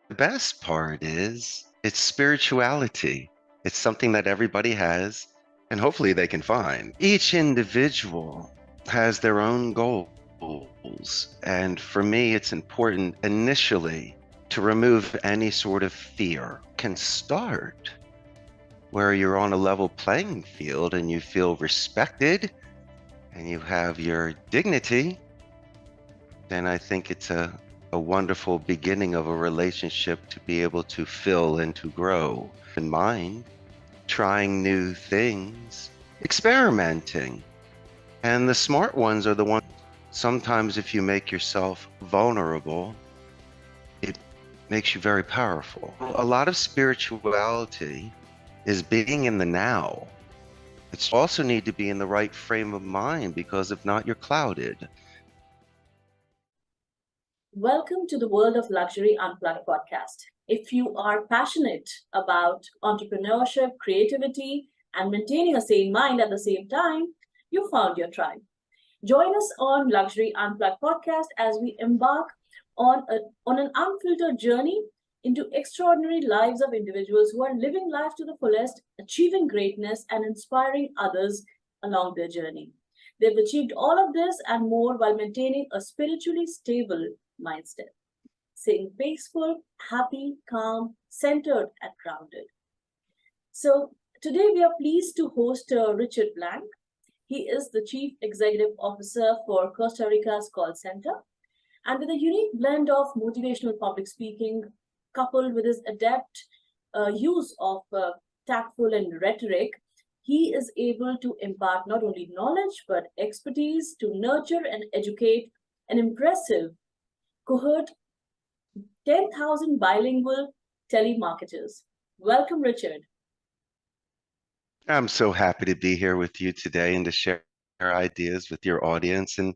The best part is it's spirituality. It's something that everybody has, and hopefully they can find. Each individual has their own goals. And for me, it's important initially to remove any sort of fear. Can start where you're on a level playing field and you feel respected and you have your dignity. Then I think it's a wonderful beginning of a relationship to be able to fill and to grow. In mind, trying new things, experimenting. And the smart ones are the ones, sometimes if you make yourself vulnerable, it makes you very powerful. A lot of spirituality is being in the now. It's also need to be in the right frame of mind, because if not, you're clouded. Welcome to the world of Luxury Unplugged Podcast. If you are passionate about entrepreneurship, creativity, and maintaining a sane mind at the same time, you found your tribe. Join us on Luxury Unplugged Podcast as we embark on an unfiltered journey into extraordinary lives of individuals who are living life to the fullest, achieving greatness, and inspiring others along their journey. They've achieved all of this and more while maintaining a spiritually stable mindset, staying peaceful, happy, calm, centered, and grounded. So, today we are pleased to host Richard Blank. He is the Chief Executive Officer for Costa Rica's call center. And with a unique blend of motivational public speaking, coupled with his adept use of tactful and rhetoric, he is able to impart not only knowledge but expertise to nurture and educate an impressive cohort 10,000 bilingual telemarketers. Welcome, Richard. I'm so happy to be here with you today and to share ideas with your audience. And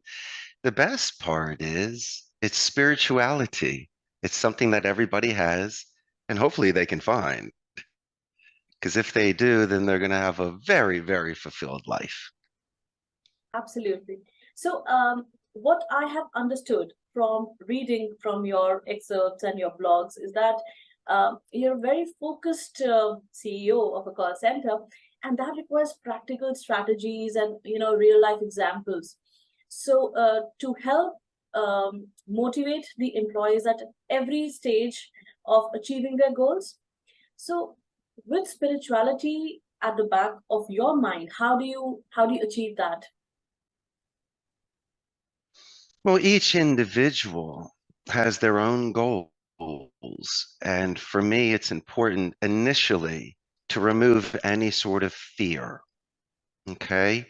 the best part is it's spirituality. It's something that everybody has, and hopefully they can find. Because if they do, then they're going to have a very, very fulfilled life. Absolutely. So, what I have understood from reading from your excerpts and your blogs is that you're a very focused CEO of a call center, and that requires practical strategies and real life examples. So, to help motivate the employees at every stage of achieving their goals. So, with spirituality at the back of your mind, how do you achieve that? Well, each individual has their own goals. And for me, it's important initially to remove any sort of fear. Okay.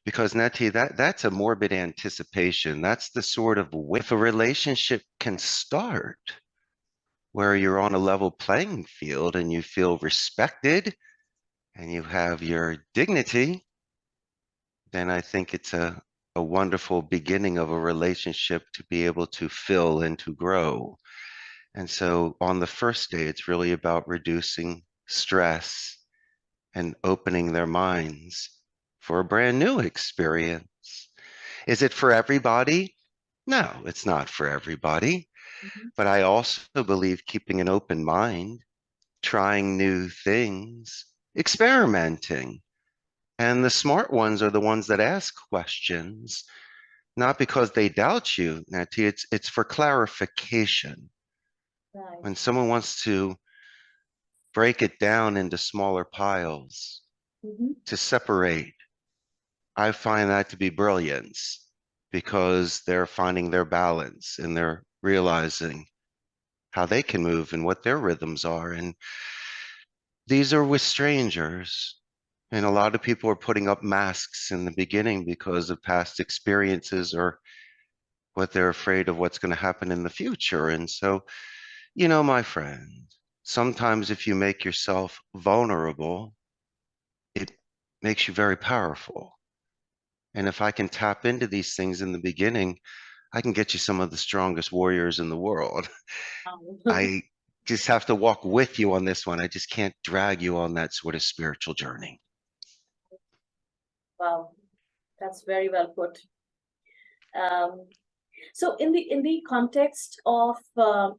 Because Neti, that's a morbid anticipation. That's the sort of way, if a relationship can start where you're on a level playing field and you feel respected and you have your dignity, then I think it's a wonderful beginning of a relationship to be able to fill and to grow. And so on the first day, it's really about reducing stress and opening their minds for a brand new experience. Is it for everybody? No, it's not for everybody. Mhm. But I also believe keeping an open mind, trying new things, experimenting. And the smart ones are the ones that ask questions, not because they doubt you, Nati, it's for clarification. Right. When someone wants to break it down into smaller piles, Mm-hmm. to separate, I find that to be brilliance, because they're finding their balance and they're realizing how they can move and what their rhythms are. And these are with strangers. And a lot of people are putting up masks in the beginning because of past experiences or what they're afraid of what's going to happen in the future. And so, my friend, sometimes if you make yourself vulnerable, it makes you very powerful. And if I can tap into these things in the beginning, I can get you some of the strongest warriors in the world. Wow. I just have to walk with you on this one. I just can't drag you on that sort of spiritual journey. Wow, that's very well put. Um, So in the context of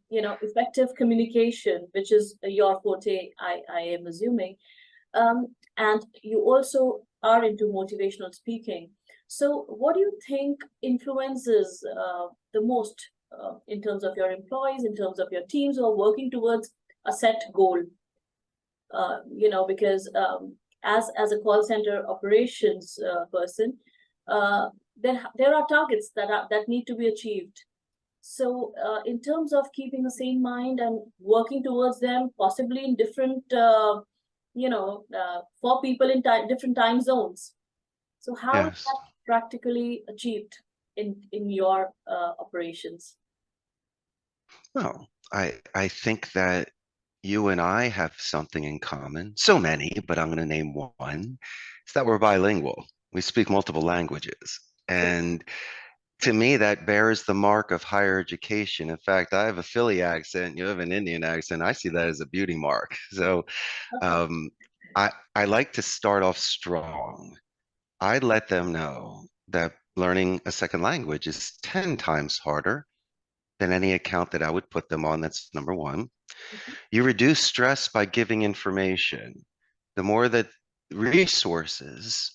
effective communication, which is your forte, I am assuming, and you also are into motivational speaking. So what do you think influences the most in terms of your employees, in terms of your teams who are working towards a set goal? Because as a call center operations person, there are targets that need to be achieved. So, in terms of keeping a sane mind and working towards them, possibly in different, for people in different time zones. So, how is Yes. that practically achieved in your operations? Well, I think that you and I have something in common. So many, but I'm going to name one. It's that we're bilingual. We speak multiple languages. True. And to me, that bears the mark of higher education. In fact, I have a Philly accent, you have an Indian accent. I see that as a beauty mark. So um, I like to start off strong. I let them know that learning a second language is 10 times harder than any account that I would put them on. That's number one. Mhm. You reduce stress by giving information. The more that resources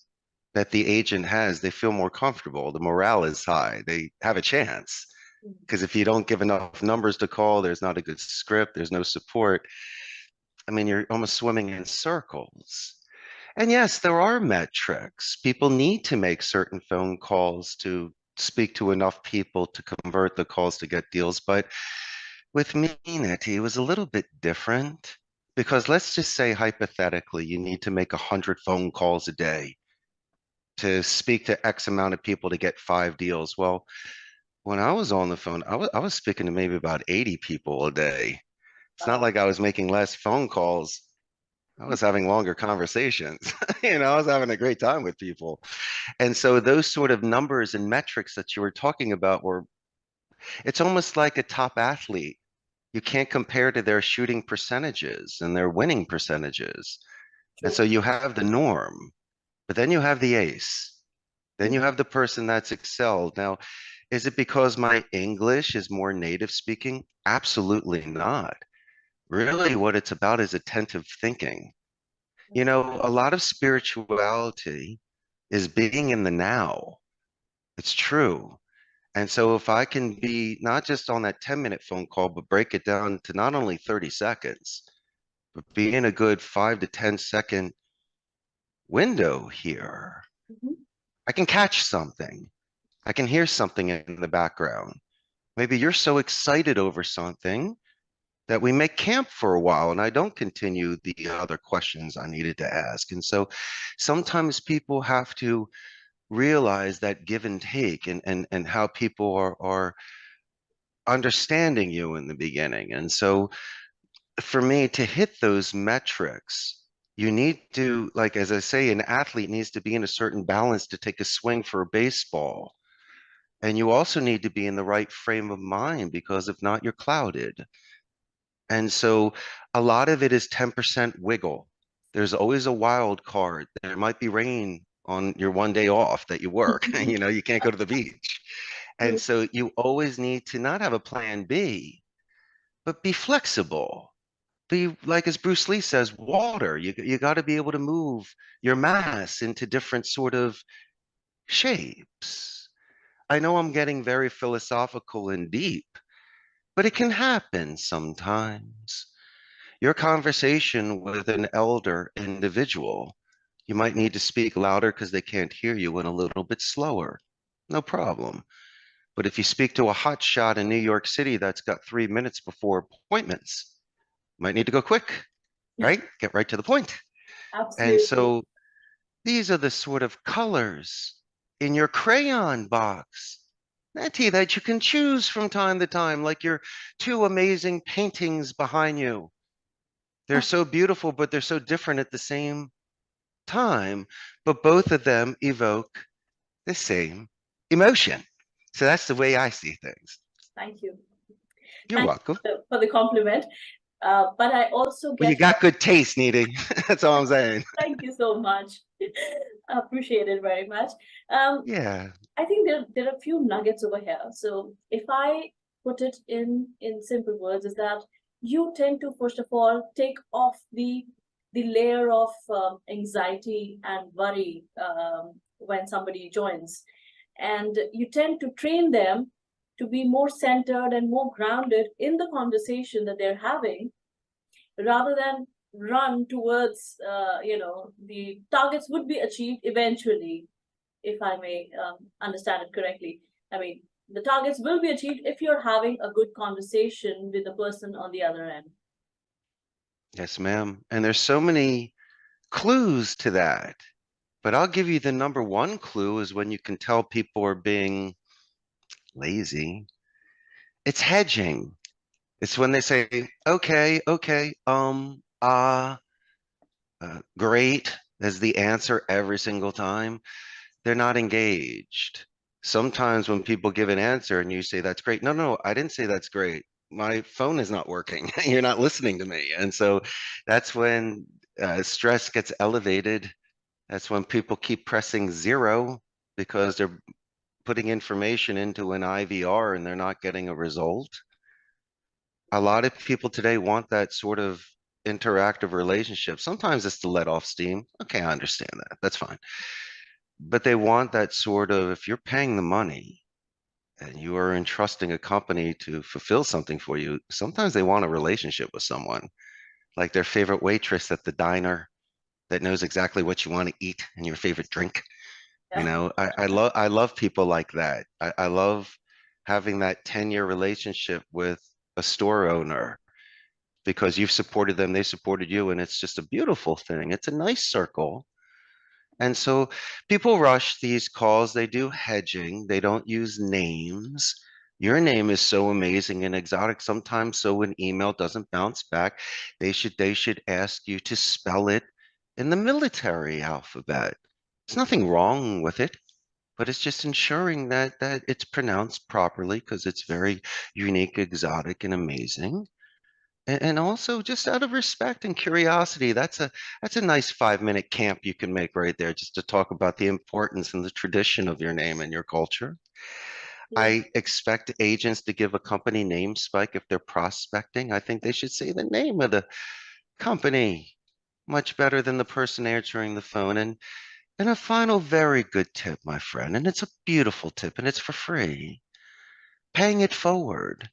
that the agent has, they feel more comfortable. The morale is high. They have a chance. Because if you don't give enough numbers to call, there's not a good script, there's no support. I mean, you're almost swimming in circles. And yes, there are metrics. People need to make certain phone calls to speak to enough people to convert the calls to get deals. But with me, Neti, it was a little bit different because let's just say hypothetically, you need to make 100 phone calls a day to speak to X amount of people to get 5 deals. Well, when I was on the phone, I was speaking to maybe about 80 people a day. It's not Wow. like I was making less phone calls. I was having longer conversations. I was having a great time with people. And so those sort of numbers and metrics that you were talking about were, it's almost like a top athlete. You can't compare to their shooting percentages and their winning percentages. And True. so you have the norm, but then you have the ace. Then you Mhm. have the person that's excelled. Now, is it because my English is more native speaking? Absolutely not. Really, what it's about is attentive thinking. A lot of spirituality is being in the now. It's true. And so if I can be not just on that 10-minute phone call, but break it down to not only 30 seconds, but be in a good 5 to 10 second window here, Mhm. I can catch something. I can hear something in the background. Maybe you're so excited over something that we make camp for a while and I don't continue the other questions I needed to ask. And so sometimes people have to realize that give and take and how people are understanding you in the beginning. And so for me to hit those metrics, you need to, like, as I say, an athlete needs to be in a certain balance to take a swing for a baseball. And you also need to be in the right frame of mind because if not, you're clouded. And so a lot of it is 10% wiggle. There's always a wild card. There might be rain on your one day off that you work. You can't go to the beach. And True. so you always need to not have a plan B, but be flexible. Be like, as Bruce Lee says, water. You got to be able to move your mass into different sort of shapes. I know I'm getting very philosophical and deep, but it can happen sometimes. Your conversation with an elder individual, you might need to speak louder because they can't hear you and a little bit slower. No problem. But if you speak to a hot shot in New York City that's got 3 minutes before appointments, you might need to go quick, right? Get right to the point. And Absolutely. so these are the sort of colors in your crayon box, Nettie, that you can choose from time to time, like your two amazing paintings behind you. They're so beautiful, but they're so different at the same time, but both of them evoke the same emotion. So that's the way I see things. Thank you. You're Thank welcome. you for the compliment. But I also Well, you get got good taste, Needy. That's all I'm saying. thank you so much. Appreciate it very much. Um, Yeah. I think there are a few nuggets over here. So if I put it in simple words, is that you tend to first of all take off the layer of anxiety and worry when somebody joins, and you tend to train them to be more centered and more grounded in the conversation that they're having, rather than run towards the targets would be achieved eventually, if I may understand it correctly. I mean, the targets will be achieved if you're having a good conversation with the person on the other end. Yes, ma'am. And there's so many clues to that. But I'll give you the number one clue is when you can tell people are being lazy. It's hedging. It's when they say, okay, okay, great as the answer every single time. They're not engaged. Sometimes when people give an answer and you say, that's great. No, no, I didn't say that's great. My phone is not working. You're not listening to me. And so that's when stress gets elevated. That's when people keep pressing zero because they're putting information into an IVR and they're not getting a result. A lot of people today want that sort of interactive relationship. Sometimes it's to let off steam. Okay, I understand that. That's fine. But they want that sort of, if you're paying the money and you are entrusting a company to fulfill something for you, sometimes they want a relationship with someone, like their favorite waitress at the diner that knows exactly what you want to eat and your favorite drink. You Yeah. know, I love people like that. I love having that 10-year relationship with a store owner because you've supported them, they supported you, and it's just a beautiful thing. It's a nice circle. And so people rush these calls, they do hedging, they don't use names. Your name is so amazing and exotic sometimes, so an email doesn't bounce back. They should ask you to spell it in the military alphabet. There's nothing wrong with it, but it's just ensuring that it's pronounced properly because it's very unique, exotic, and amazing. And also just out of respect and curiosity, that's a nice 5-minute camp you can make right there just to talk about the importance and the tradition of your name and your culture. Yeah. I expect agents to give a company name spike if they're prospecting. I think they should say the name of the company much better than the person answering the phone. And a final very good tip, my friend, and it's a beautiful tip and it's for free. Paying it forward.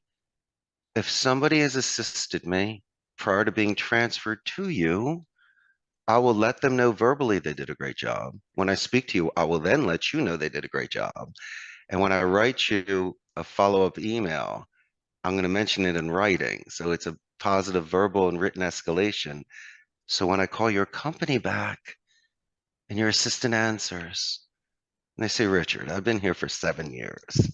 If somebody has assisted me prior to being transferred to you, I will let them know verbally they did a great job. When I speak to you, I will then let you know they did a great job. And when I write you a follow-up email, I'm going to mention it in writing. So it's a positive verbal and written escalation. So when I call your company back and your assistant answers, and they say, Richard, I've been here for 7 years.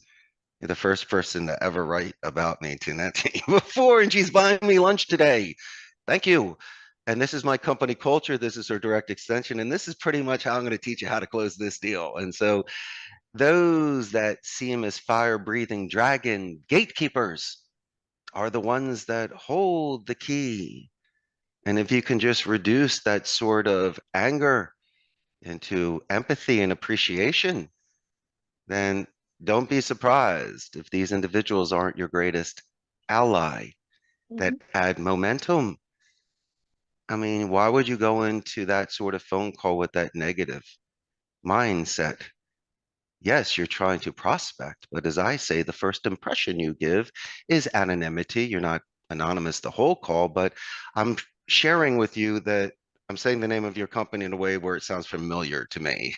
You're the first person to ever write about me to that team before, and she's buying me lunch today. Thank you. And this is my company culture. This is her direct extension. And this is pretty much how I'm going to teach you how to close this deal. And so those that see him as fire breathing dragon gatekeepers are the ones that hold the key. And if you can just reduce that sort of anger into empathy and appreciation, then don't be surprised if these individuals aren't your greatest ally that Mhm. add momentum. I mean, why would you go into that sort of phone call with that negative mindset? Yes, you're trying to prospect, but as I say, the first impression you give is anonymity. You're not anonymous the whole call, but I'm sharing with you that I'm saying the name of your company in a way where it sounds familiar to me.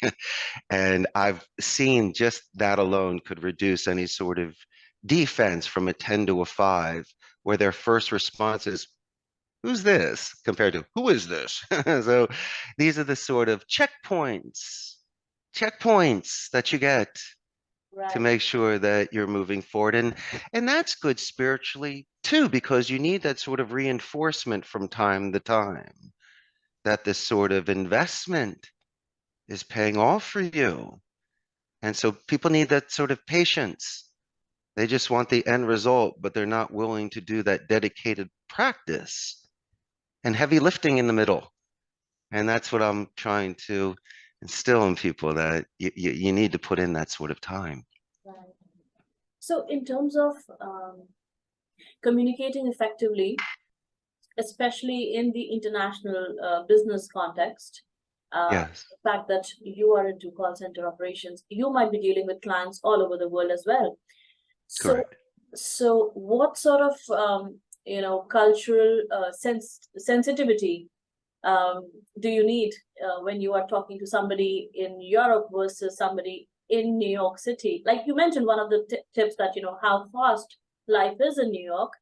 And I've seen just that alone could reduce any sort of defense from a 10 to a 5, where their first response is, who's this? Compared to who is this? So these are the sort of checkpoints that you get to Right. make sure that you're moving forward. And that's good spiritually too, because you need that sort of reinforcement from time to time that this sort of investment is paying off for you. And so people need that sort of patience. They just want the end result, but they're not willing to do that dedicated practice and heavy lifting in the middle. And that's what I'm trying to instilling people that you need to put in that sort of time. Right. So, in terms of communicating effectively, especially in the international business context, Yes, the fact that you are into call center operations, you might be dealing with clients all over the world as well. So, correct. so what sort of cultural sensitivity do you need when you are talking to somebody in Europe versus somebody in New York City? Like you mentioned, one of the tips that how fast life is in New York,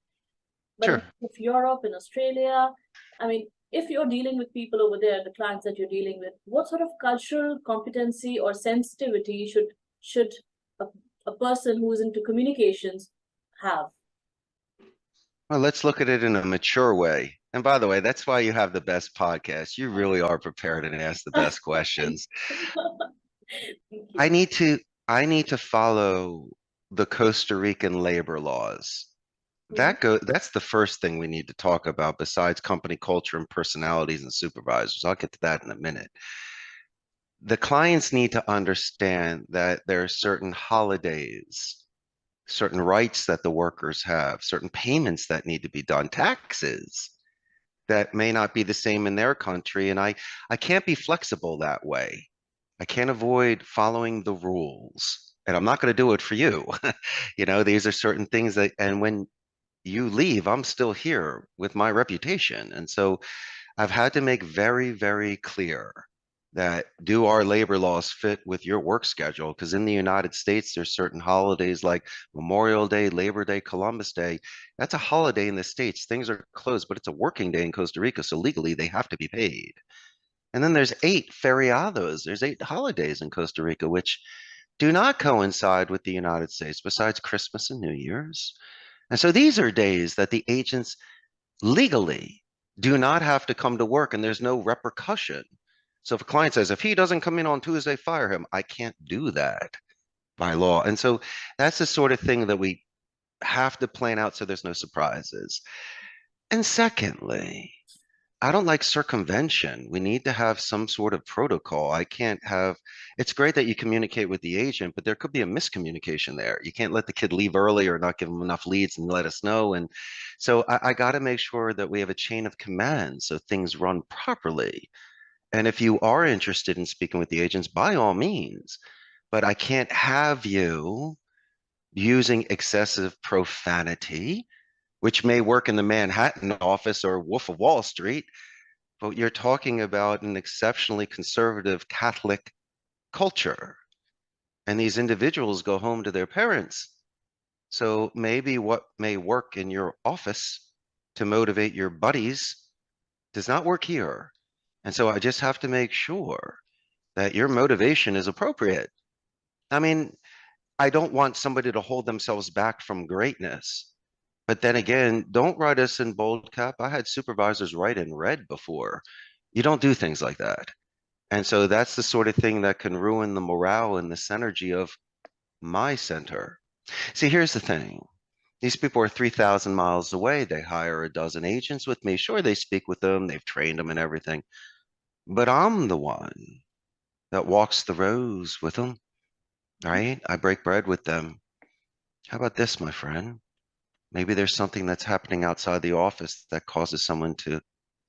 but Sure. if Europe, in Australia, I mean, if you're dealing with people over there, the clients that you're dealing with, what sort of cultural competency or sensitivity should a, a person who's into communications have? Well, let's look at it in a mature way. And by the way, that's why you have the best podcast. You really are prepared and ask the best Thank questions. thank I you. need to I need to follow the Costa Rican labor laws. Mhm. That's the first thing we need to talk about besides company culture and personalities and supervisors. I'll get to that in a minute. The clients need to understand that there are certain holidays, certain rights that the workers have, certain payments that need to be done, taxes that may not be the same in their country. And I can't be flexible that way. I can't avoid following the rules. And I'm not going to do it for you. These are certain things that, and when you leave, I'm still here with my reputation. And so I've had to make very, very clear that do our labor laws fit with your work schedule? Because in the United States, there's certain holidays like Memorial Day, Labor Day, Columbus Day. That's a holiday in the States. Things are closed, but it's a working day in Costa Rica. So legally, they have to be paid. And then there's 8 feriados. There's 8 holidays in Costa Rica, which do not coincide with the United States, besides Christmas and New Year's. And so these are days that the agents legally do not have to come to work and there's no repercussion. So if a client says, if he doesn't come in on Tuesday, fire him, I can't do that by law. And so that's the sort of thing that we have to plan out so there's no surprises. And secondly, I don't like circumvention. We need to have some sort of protocol. I can't have, it's great that you communicate with the agent, but there could be a miscommunication there. You can't let the kid leave early or not give them enough leads and let us know. And so I got to make sure that we have a chain of command so things run properly. And if you are interested in speaking with the agents, by all means, but I can't have you using excessive profanity, which may work in the Manhattan office or Wolf of Wall Street, but you're talking about an exceptionally conservative Catholic culture. And these individuals go home to their parents. So maybe what may work in your office to motivate your buddies does not work here. And so I just have to make sure that your motivation is appropriate. I mean, I don't want somebody to hold themselves back from greatness. But then again, don't write us in bold cap. I had supervisors write in red before. You don't do things like that. And so that's the sort of thing that can ruin the morale and the synergy of my center. See, here's the thing. These people are 3,000 miles away. They hire a dozen agents with me. Sure, they speak with them, they've trained them and everything. But I'm the one that walks the rows with them, right? I break bread with them. How about this, my friend? Maybe there's something that's happening outside the office that causes someone to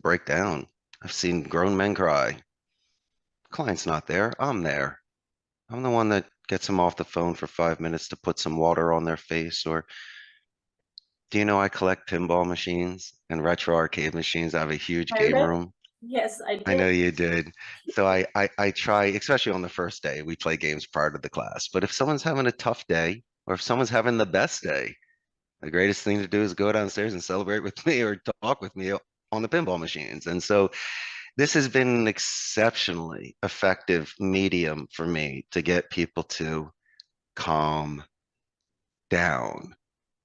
break down. I've seen grown men cry. Client's not there. I'm there. I'm the one that gets them off the phone for 5 minutes to put some water on their face. Or do you know I collect pinball machines and retro arcade machines? I have a huge I game read. room. Yes, I I know did. you did. So I try, especially on the first day, we play games prior to the class. But if someone's having a tough day, or if someone's having the best day, the greatest thing to do is go downstairs and celebrate with me or talk with me on the pinball machines. And so this has been an exceptionally effective medium for me to get people to calm down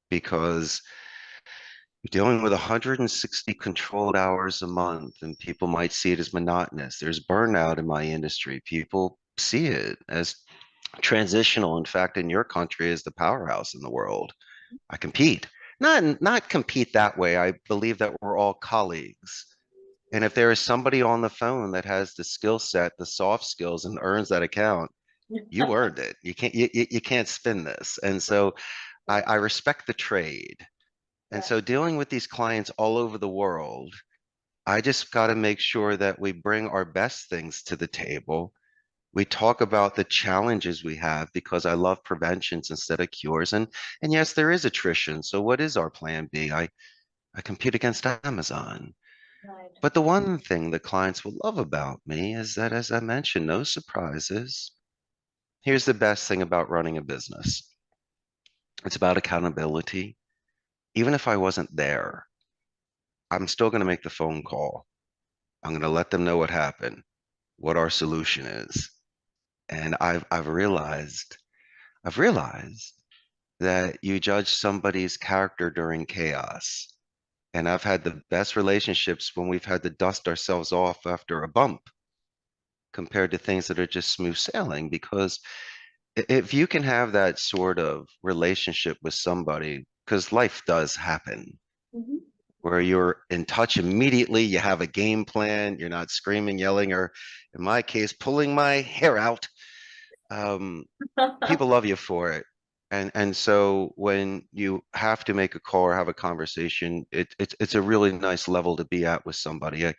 because you're dealing with 160 controlled hours a month, and people might see it as monotonous. There's burnout in my industry. People see it as transitional. In fact, in your country is the powerhouse in the world. I compete. Not compete that way. I believe that we're all colleagues. And if there is somebody on the phone that has the skill set, the soft skills, and earns that account, you earned it. You can't spin this. And so I respect the trade. And Right. so dealing with these clients all over the world, I just got to make sure that we bring our best things to the table. We talk about the challenges we have because I love preventions instead of cures. And yes, there is attrition. So what is our plan B? I compete against Amazon. Right. But the one thing the clients will love about me is that, as I mentioned, no surprises. Here's the best thing about running a business. It's about accountability. Even if I wasn't there, I'm still going to make the phone call. I'm going to let them know what happened, what our solution is. And I've realized that you judge somebody's character during chaos. And I've had the best relationships when we've had to dust ourselves off after a bump compared to things that are just smooth sailing. Because if you can have that sort of relationship with somebody, because life does happen, Mm-hmm. where you're in touch immediately, you have a game plan, you're not screaming, yelling, or in my case, pulling my hair out. Um, People love you for it. And so when you have to make a call or have a conversation, it's a really nice level to be at with somebody.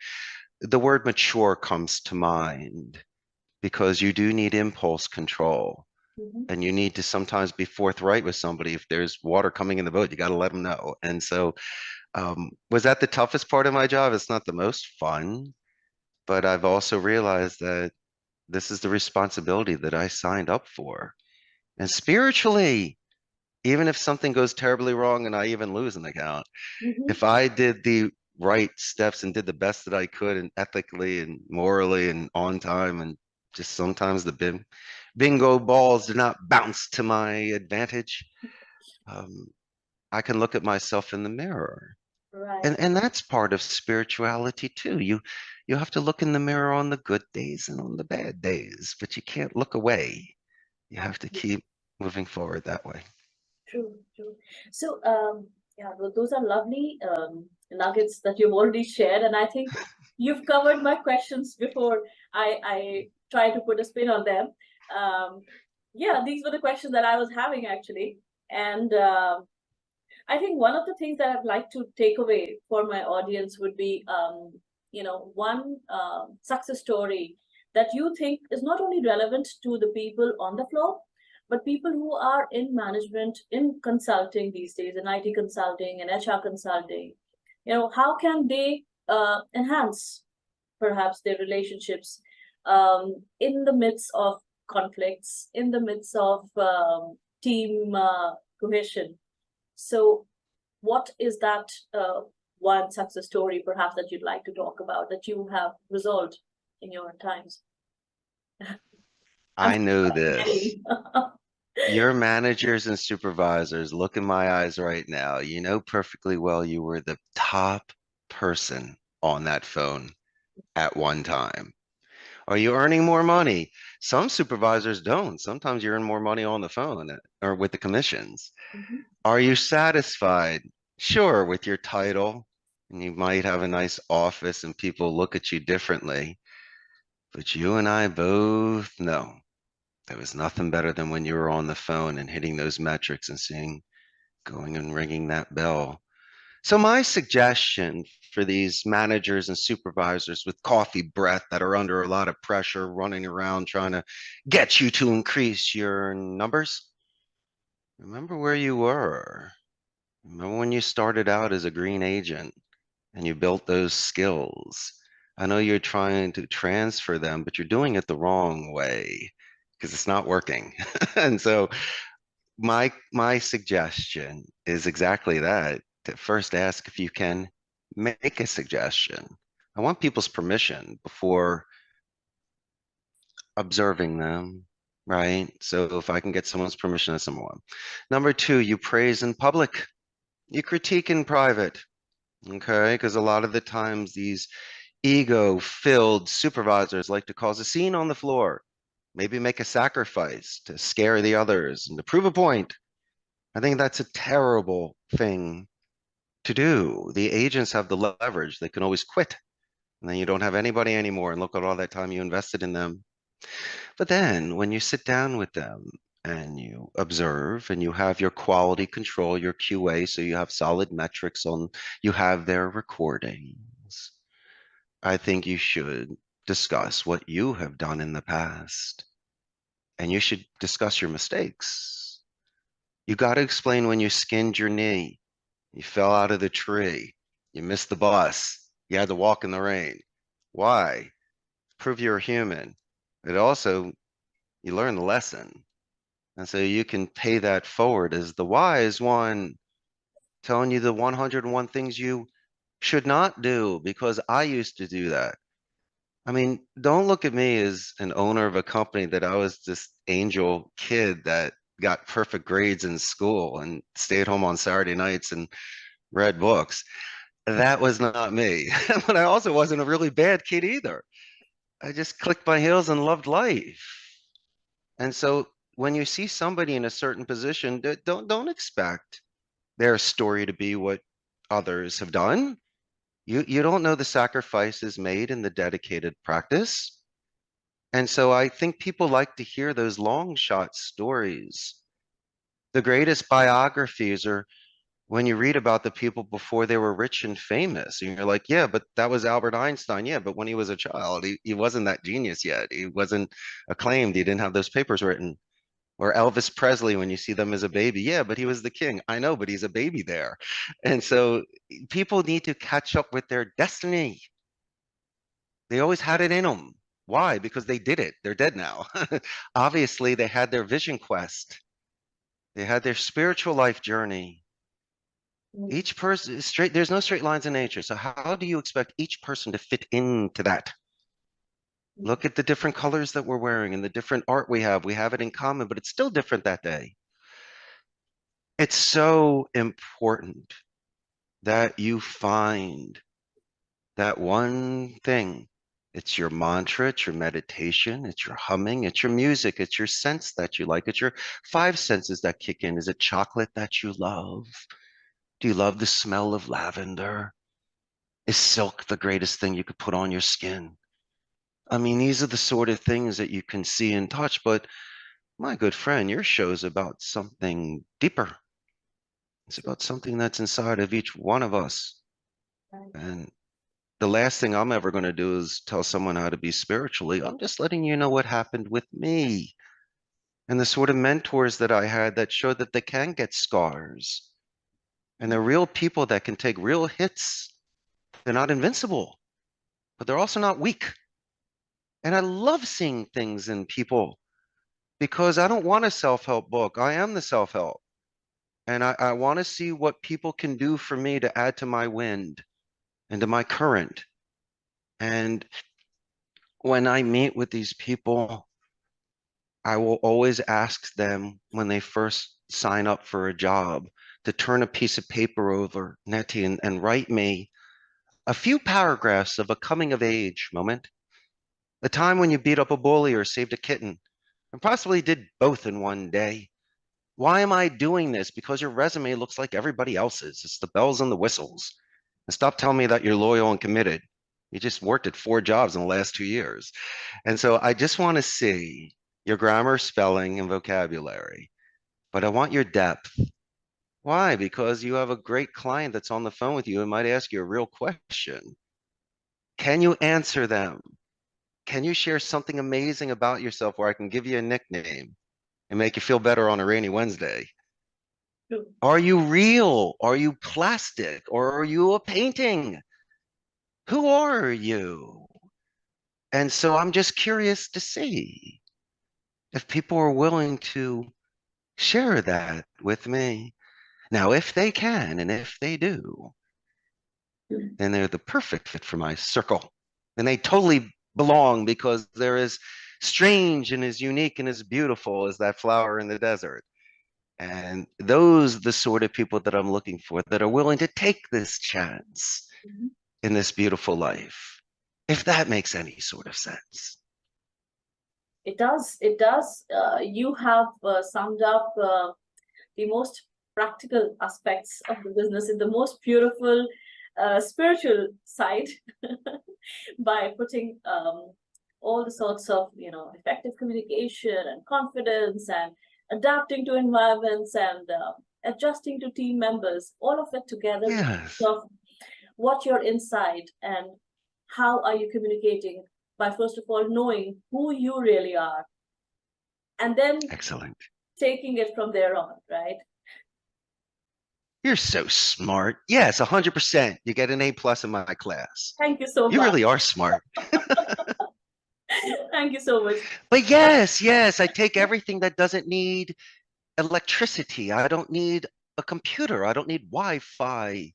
The word mature comes to mind because you do need impulse control. Mhm. And you need to sometimes be forthright with somebody. If there's water coming in the boat, you got to let them know. And so, was that the toughest part of my job? It's not the most fun, but I've also realized that this is the responsibility that I signed up for. And spiritually, even if something goes terribly wrong and I even lose an account, Mhm. if I did the right steps and did the best that I could and ethically and morally and on time and just sometimes the bingo balls did not bounce to my advantage, um, I can look at myself in the mirror. Right. And that's part of spirituality too. You have to look in the mirror on the good days and on the bad days, but you can't look away. You have to Absolutely. keep moving forward that way. True, true. So, yeah, those are lovely nuggets that you've already shared, and I think you've covered my questions before I try to put a spin on them. Um, yeah, these were the questions that I was having actually, and I think one of the things that I'd like to take away for my audience would be, one success story that you think is not only relevant to the people on the floor, but people who are in management, in consulting these days, in IT consulting and HR consulting. How can they enhance perhaps their relationships in the midst of conflicts, in the midst of team cohesion? So, what is that one success story, perhaps, that you'd like to talk about that you have resolved in your times? I'm I know this. sorry. Your managers and supervisors look in my eyes right now. You know perfectly well you were the top person on that phone at one time. Are you earning more money? Some supervisors don't. Sometimes you earn more money on the phone or with the commissions. Mhm. Are you satisfied? Sure, with your title. And you might have a nice office and people look at you differently. But you and I both know there was nothing better than when you were on the phone and hitting those metrics and seeing going and ringing that bell. So my suggestion for these managers and supervisors with coffee breath that are under a lot of pressure, running around trying to get you to increase your numbers, remember where you were. Remember when you started out as a green agent and you built those skills. I know you're trying to transfer them, but you're doing it the wrong way because it's not working. And so my suggestion is exactly that. To first ask if you can make a suggestion. I want people's permission before observing them, right? So if I can get someone's permission, that's number one. Number two, you praise in public, you critique in private, okay? Because a lot of the times these ego-filled supervisors like to cause a scene on the floor, maybe make a sacrifice to scare the others and to prove a point. I think that's a terrible thing to do. The agents have the leverage. They can always quit. And then you don't have anybody anymore. And look at all that time you invested in them. But then when you sit down with them and you observe and you have your quality control, your QA, so you have solid metrics on, you have their recordings. I think you should discuss what you have done in the past, and you should discuss your mistakes. You got to explain when you skinned your knee, you fell out of the tree, you missed the bus, you had to walk in the rain. Why? Prove you're human. It also, you learn the lesson. And so you can pay that forward as the wise one, telling you the 101 things you should not do because I used to do that. I mean, don't look at me as an owner of a company that I was this angel kid that got perfect grades in school and stayed home on Saturday nights and read books. That was not me. But I also wasn't a really bad kid either. I just clicked my heels and loved life. And so when you see somebody in a certain position, don't expect their story to be what others have done. You don't know the sacrifices made in the dedicated practice. And so I think people like to hear those long shot stories. The greatest biographies are when you read about the people before they were rich and famous. And you're like, yeah, but that was Albert Einstein. Yeah, but when he was a child, he wasn't that genius yet. He wasn't acclaimed. He didn't have those papers written. Or Elvis Presley, when you see them as a baby. Yeah, but he was the king. I know, but he's a baby there. And so people need to catch up with their destiny. They always had it in them. Why? Because they did it. They're dead now. Obviously, they had their vision quest. They had their spiritual life journey. Each person is straight. There's no straight lines in nature. So how do you expect each person to fit into that? Look at the different colors that we're wearing and the different art we have. We have it in common, but it's still different that day. It's so important that you find that one thing. It's your mantra, it's your meditation, it's your humming, it's your music, it's your sense that you like, it's your five senses that kick in. Is it chocolate that you love? Do you love the smell of lavender? Is silk the greatest thing you could put on your skin? I mean, these are the sort of things that you can see and touch, but my good friend, your show's about something deeper. It's about something that's inside of each one of us. And the last thing I'm ever going to do is tell someone how to be spiritually. I'm just letting you know what happened with me and the sort of mentors that I had that showed that they can get scars and they're real people that can take real hits. They're not invincible, but they're also not weak. And I love seeing things in people because I don't want a self-help book. I am the self-help. And I want to see what people can do for me to add to my wind and to my current. And when I meet with these people, I will always ask them when they first sign up for a job to turn a piece of paper over, Neeti, and write me a few paragraphs of a coming of age moment, a time when you beat up a bully or saved a kitten, and possibly did both in one day. Why am I doing this? Because your resume looks like everybody else's. It's the bells and the whistles. And stop telling me that you're loyal and committed. You just worked at 4 jobs in the last 2 years. And so I just want to see your grammar, spelling, and vocabulary, but I want your depth. Why? Because you have a great client that's on the phone with you and might ask you a real question. Can you answer them? Can you share something amazing about yourself where I can give you a nickname and make you feel better on a rainy Wednesday? Are you real? Are you plastic? Or are you a painting? Who are you? And so I'm just curious to see if people are willing to share that with me. Now, if they can, and if they do, then they're the perfect fit for my circle. And they totally belong because they're as strange and as unique and as beautiful as that flower in the desert. And those are the sort of people that I'm looking for that are willing to take this chance in this beautiful life, if that makes any sort of sense. It does. It does. You have summed up the most practical aspects of the business in the most beautiful spiritual side by putting all the sorts of effective communication and confidence and adapting to environments and adjusting to team members, all of it together because Yes. of what you're inside and how are you communicating by first of all knowing who you really are and then Excellent. taking it from there on, right? You're so smart. Yes, 100%. You get an A+ in my class. Thank you so You much. really are smart. Thank you so much. But yes, yes, I take everything that doesn't need electricity. I don't need a computer. I don't need Wi-Fi.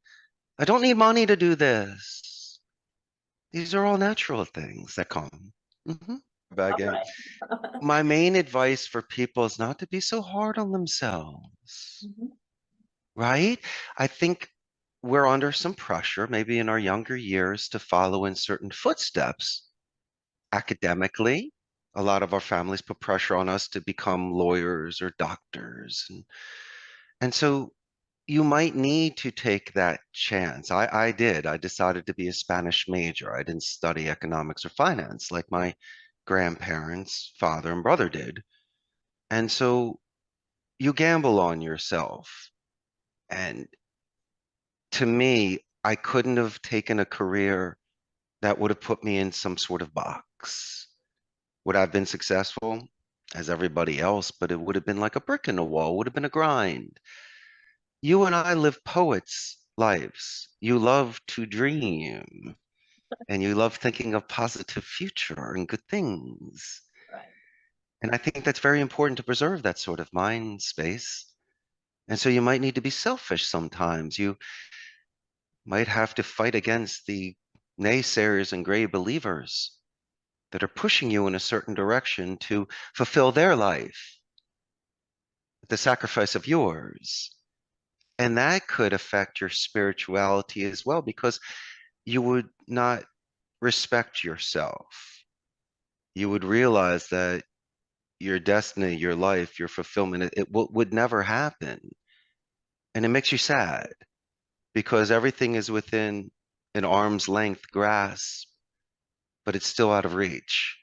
I don't need money to do this. These are all natural things that come. Back All in. right. My main advice for people is not to be so hard on themselves, Mhm. right? I think we're under some pressure, maybe in our younger years, to follow in certain footsteps. Academically, a lot of our families put pressure on us to become lawyers or doctors. And so you might need to take that chance. I did. I decided to be a Spanish major. I didn't study economics or finance like my grandparents, father and brother did. And so you gamble on yourself. And to me, I couldn't have taken a career that would have put me in some sort of box. Would I have been successful as everybody else, but it would have been like a brick in the wall, would have been a grind. You and I live poets' lives. You love to dream and you love thinking of positive future and good things. Right. And I think that's very important to preserve that sort of mind space. And so you might need to be selfish sometimes. You might have to fight against the naysayers and gray believers that are pushing you in a certain direction to fulfill their life at the sacrifice of yours. And that could affect your spirituality as well because you would not respect yourself. You would realize that your destiny, your life, your fulfillment, would never happen. And it makes you sad because everything is within an arm's length grasp, but it's still out of reach.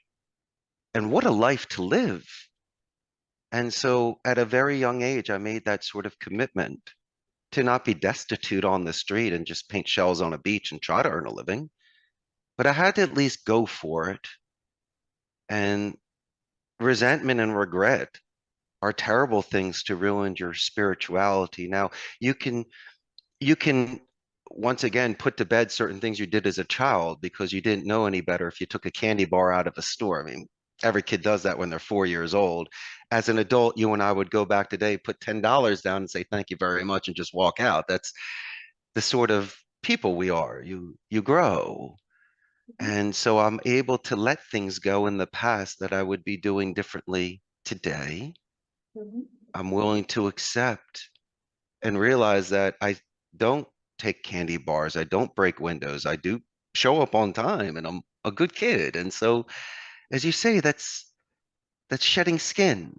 And what a life to live. And so at a very young age, I made that sort of commitment to not be destitute on the street and just paint shells on a beach and try to earn a living. But I had to at least go for it. And resentment and regret are terrible things to ruin your spirituality. Now, you can you can once again put to bed certain things you did as a child because you didn't know any better if you took a candy bar out of a store. I mean, every kid does that when they're 4 years old. As an adult, you and I would go back today, put $10 down and say thank you very much and just walk out. That's the sort of people we are. You grow. Mhm. And so I'm able to let things go in the past that I would be doing differently today. Mhm. I'm willing to accept and realize that I don't take candy bars. I don't break windows. I do show up on time and I'm a good kid. And so, as you say, that's shedding skin.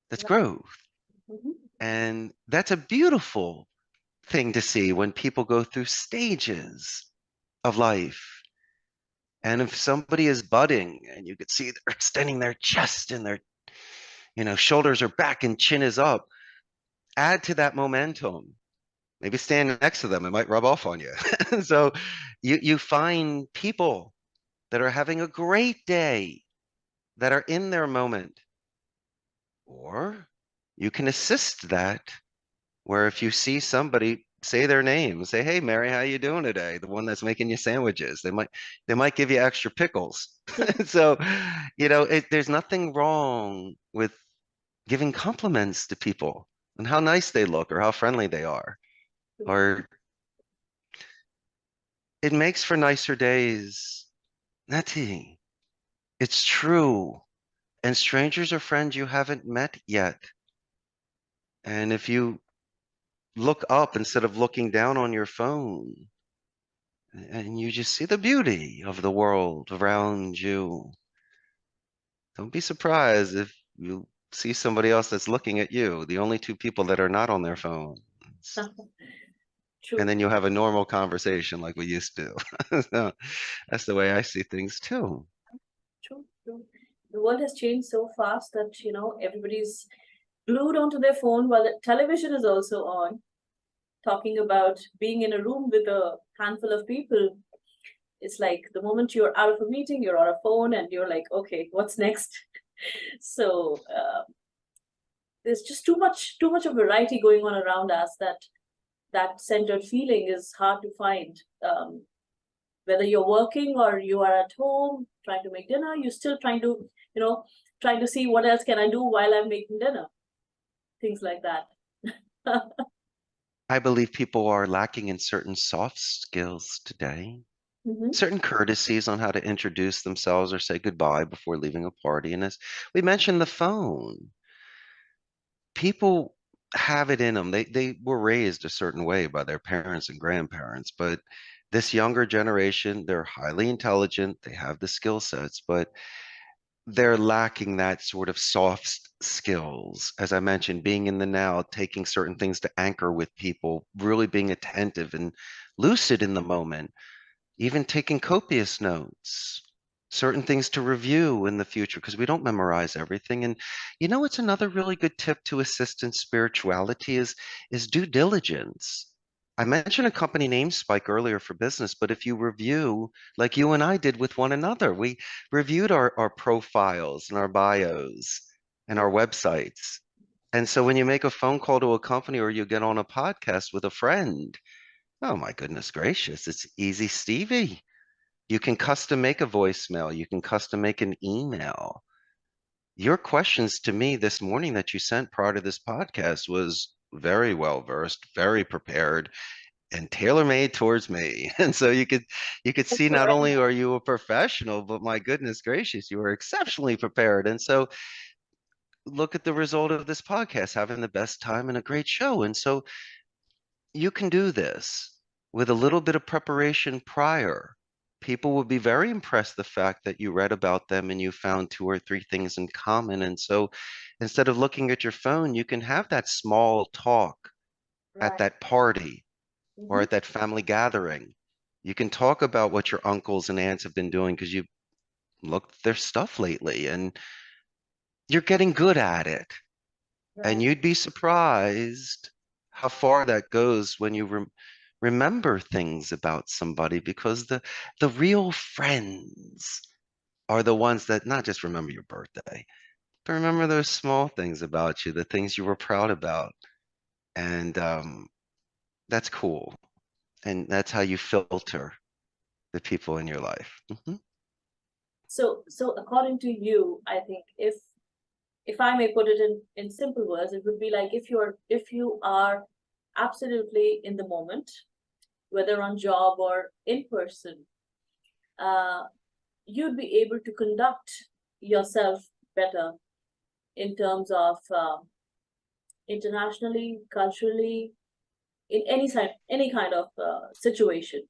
That's Right. growth. Mhm. And that's a beautiful thing to see when people go through stages of life. And if somebody is budding and you could see they're extending their chest and their, shoulders are back and chin is up, add to that momentum. Maybe stand next to them. It might rub off on you. So you find people that are having a great day, that are in their moment, or you can assist that where if you see somebody, say their name, say, "Hey, Mary, how you doing today?" The one that's making you sandwiches. They might give you extra pickles. So, there's nothing wrong with giving compliments to people and how nice they look or how friendly they are. Or it makes for nicer days. Neti, it's true. And strangers are friends you haven't met yet. And if you look up instead of looking down on your phone, and you just see the beauty of the world around you, don't be surprised if you see somebody else that's looking at you, the only two people that are not on their phones. And True, then you'll have a normal conversation like we used to. So that's the way I see things too. true. The world has changed so fast that, everybody's glued onto their phone while the television is also on, talking about being in a room with a handful of people. It's like the moment you're out of a meeting, you're on a phone and you're like, okay, what's next? So there's just too much of variety going on around us that that centered feeling is hard to find. Whether you're working or you are at home trying to make dinner, you're still you know, trying to see what else can I do while I'm making dinner. Things like that. I believe people are lacking in certain soft skills today, Hmm. certain courtesies on how to introduce themselves or say goodbye before leaving a party. And as we mentioned, the phone, people have it in them. They were raised a certain way by their parents and grandparents, but this younger generation, they're highly intelligent, they have the skill sets, but they're lacking that sort of soft skills. As I mentioned, being in the now, taking certain things to anchor with people, really being attentive and lucid in the moment, even taking copious notes, certain things to review in the future, because we don't memorize everything. And it's another really good tip to assist in spirituality is due diligence. I mentioned a company name Spike earlier for business, but if you review, like you and I did with one another, we reviewed our profiles and our bios and our websites. And so when you make a phone call to a company or you get on a podcast with a friend, oh my goodness gracious, it's easy, Stevie. You can custom make a voicemail. You can custom make an email. Your questions to me this morning that you sent prior to this podcast was very well versed, very prepared, and tailor-made towards me. And so you could Thank see you not very only much. are you a professional, but my goodness gracious, you were exceptionally prepared. And so look at the result of this podcast, having the best time and a great show. And so you can do this with a little bit of preparation prior. People will be very impressed the fact that you read about them and you found two or three things in common. And so instead of looking at your phone, you can have that small talk at Right. that party or Hmm. at that family gathering. You can talk about what your uncles and aunts have been doing because you've looked at their stuff lately and you're getting good at it. And Right. you'd be surprised how far that goes when you remember things about somebody because the real friends are the ones that not just remember your birthday, but remember those small things about you, the things you were proud about. And that's cool. And that's how you filter the people in your life. So according to you, I think if I may put it in simple words, it would be like if you are absolutely in the moment, whether on job or in person, uh, you'd be able to conduct yourself better in terms of internationally, culturally, in any kind of situation,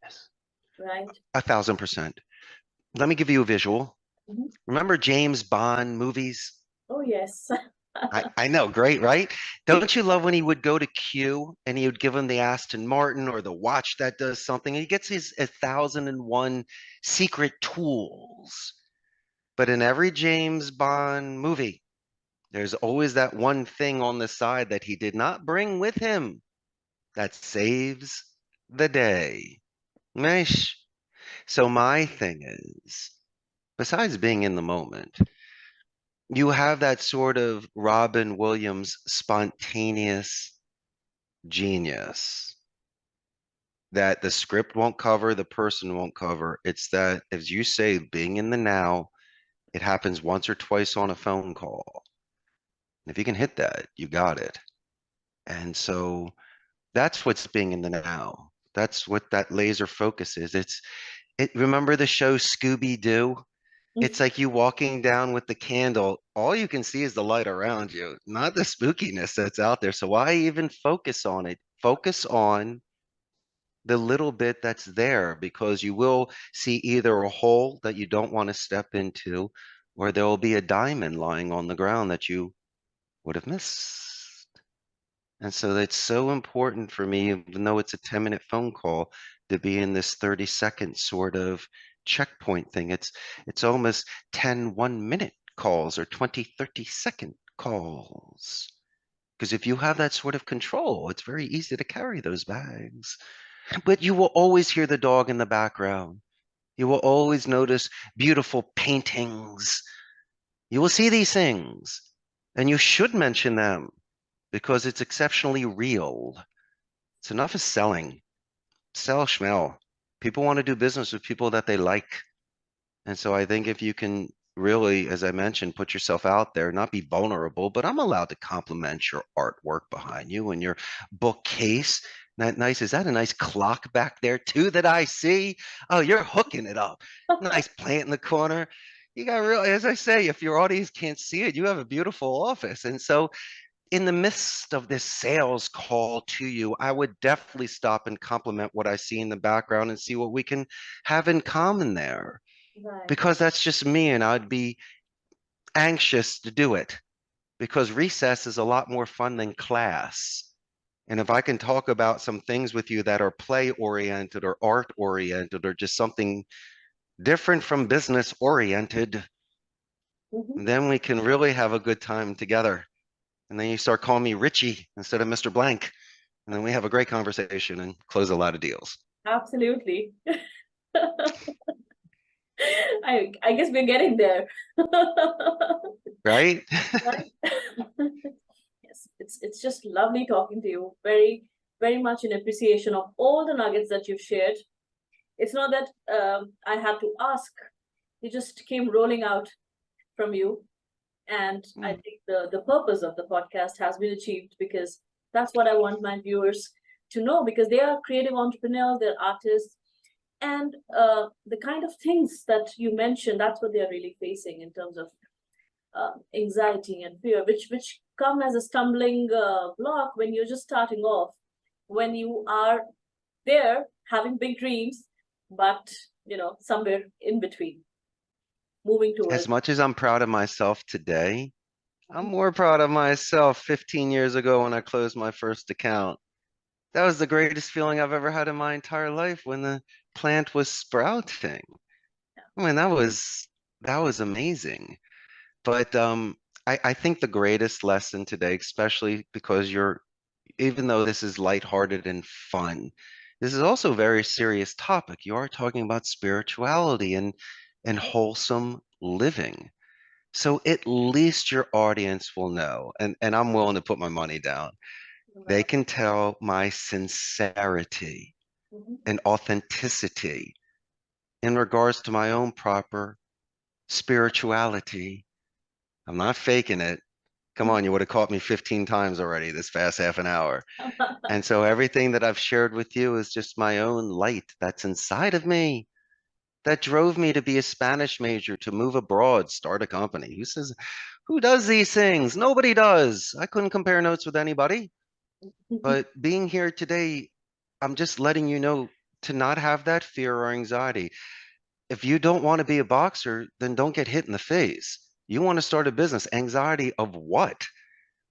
Yes. right? 1,000%. Let me give you a visual. Mhm. Remember James Bond movies? Oh yes. I know, great, right? Don't you love when he would go to Q and he would give him the Aston Martin or the watch that does something, and he gets his 1,001 secret tools. But in every James Bond movie, there's always that one thing on the side that he did not bring with him that saves the day. Mesh. So my thing is, besides being in the moment, you have that sort of Robin Williams spontaneous genius that the script won't cover, the person won't cover. It's that, as you say, being in the now, it happens once or twice on a phone call. And if you can hit that, you got it. And so that's what's being in the now. That's what that laser focus is. Remember the show Scooby Doo? It's like you walking down with the candle. All you can see is the light around you, not the spookiness that's out there. So why even focus on it? Focus on the little bit that's there because you will see either a hole that you don't want to step into, or there will be a diamond lying on the ground that you would have missed. And so it's so important for me, even though it's a 10-minute phone call, to be in this 30-second sort of checkpoint thing. It's almost 10 1-minute calls or 20, 30-second calls. Because if you have that sort of control, it's very easy to carry those bags. But you will always hear the dog in the background. You will always notice beautiful paintings. You will see these things, and you should mention them because it's exceptionally real. It's enough of selling. Sell schmell. People want to do business with people that they like. And so I think if you can really, as I mentioned, put yourself out there, not be vulnerable, but I'm allowed to compliment your artwork behind you and your bookcase. That nice. Is that a nice clock back there too that I see? Oh, you're hooking it up. Nice plant in the corner. You got real, as I say, if your audience can't see it, you have a beautiful office. And so in the midst of this sales call to you, I would definitely stop and compliment what I see in the background and see what we can have in common there. Right. Because that's just me, and I'd be anxious to do it because recess is a lot more fun than class. And if I can talk about some things with you that are play oriented or art oriented or just something different from business oriented, Mhm. then we can really have a good time together. And then you start calling me Richie instead of Mr. Blank. And then we have a great conversation and close a lot of deals. Absolutely. I guess we're getting there. Right? Right? Yes, it's just lovely talking to you. Very, very much in appreciation of all the nuggets that you've shared. It's not that I had to ask; it just came rolling out from you. And I think the purpose of the podcast has been achieved because that's what I want my viewers to know because they are creative entrepreneurs, they're artists, and the kind of things that you mentioned, that's what they're really facing in terms of anxiety and fear, which come as a stumbling block when you're just starting off, when you are there having big dreams, but somewhere in between, moving towards. As much as I'm proud of myself today, I'm more proud of myself 15 years ago when I closed my first account. That was the greatest feeling I've ever had in my entire life when the plant was sprouting. I mean, that was amazing. But I think the greatest lesson today, especially because even though this is lighthearted and fun, this is also a very serious topic. You are talking about spirituality and wholesome living. So at least your audience will know, and I'm willing to put my money down. They can tell my sincerity Mhm. and authenticity in regards to my own proper spirituality. I'm not faking it. Come on, you would have caught me 15 times already this past half an hour. And so everything that I've shared with you is just my own light that's inside of me that drove me to be a Spanish major, to move abroad, start a company. Who does these things? Nobody does. I couldn't compare notes with anybody. But being here today, I'm just letting you know to not have that fear or anxiety. If you don't want to be a boxer, then don't get hit in the face. You want to start a business. Anxiety of what?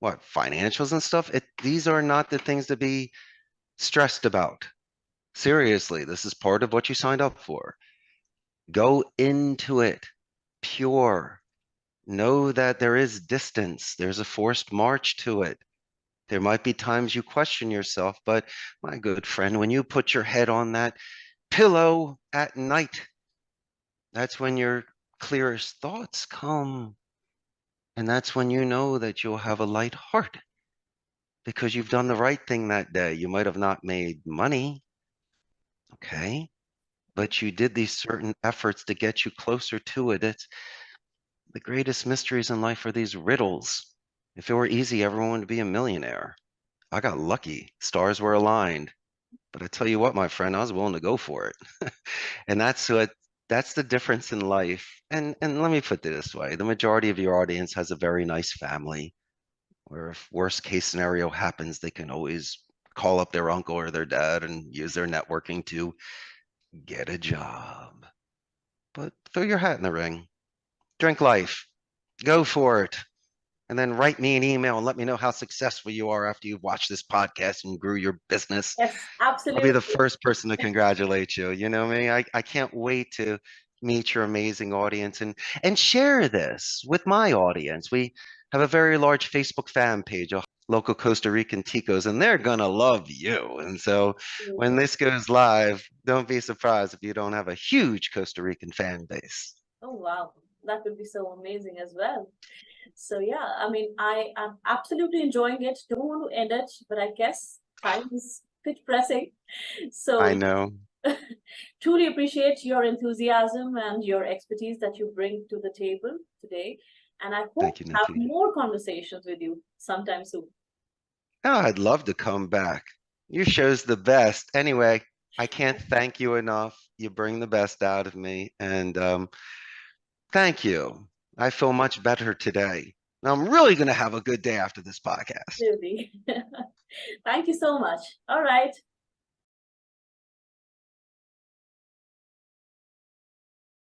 What, financials and stuff? These are not the things to be stressed about. Seriously, this is part of what you signed up for. Go into it pure. Know that there is distance. There's a forced march to it. There might be times you question yourself, but my good friend, when you put your head on that pillow at night, that's when your clearest thoughts come. And that's when you know that you'll have a light heart because you've done the right thing that day. You might have not made money, okay? But you did these certain efforts to get you closer to it. It's the greatest mysteries in life are these riddles. If it were easy, everyone would be a millionaire. I got lucky. Stars were aligned. But I tell you what, my friend, I was willing to go for it. And that's the difference in life. And let me put it this way. The majority of your audience has a very nice family where if worst case scenario happens, they can always call up their uncle or their dad and use their networking to get a job. But throw your hat in the ring. Drink life. Go for it. and then write me an email and let me know how successful you are after you've watched this podcast and grew your business. Yes, I'll be the absolutely. first person to congratulate you. You know me. I can't wait to meet your amazing audience and share this with my audience. We have a very large Facebook fan page of local Costa Rican ticos, and they're gonna love you. And so when this goes live, don't be surprised if you don't have a huge Costa Rican fan base. Oh, wow. That would be so amazing as well. So yeah, I mean, I am absolutely enjoying it. Don't want to end it, but I guess time is a bit pressing. I So know. truly appreciate your enthusiasm and your expertise that you bring to the table today. And I hope Thank you, to have Neeti. more conversations with you sometime soon. Oh, I'd love to come back. Your show's the best. Anyway, I can't thank you enough. You bring the best out of me, and thank you. I feel much better today. I'm really going to have a good day after this podcast. Absolutely. Thank you so much. All right.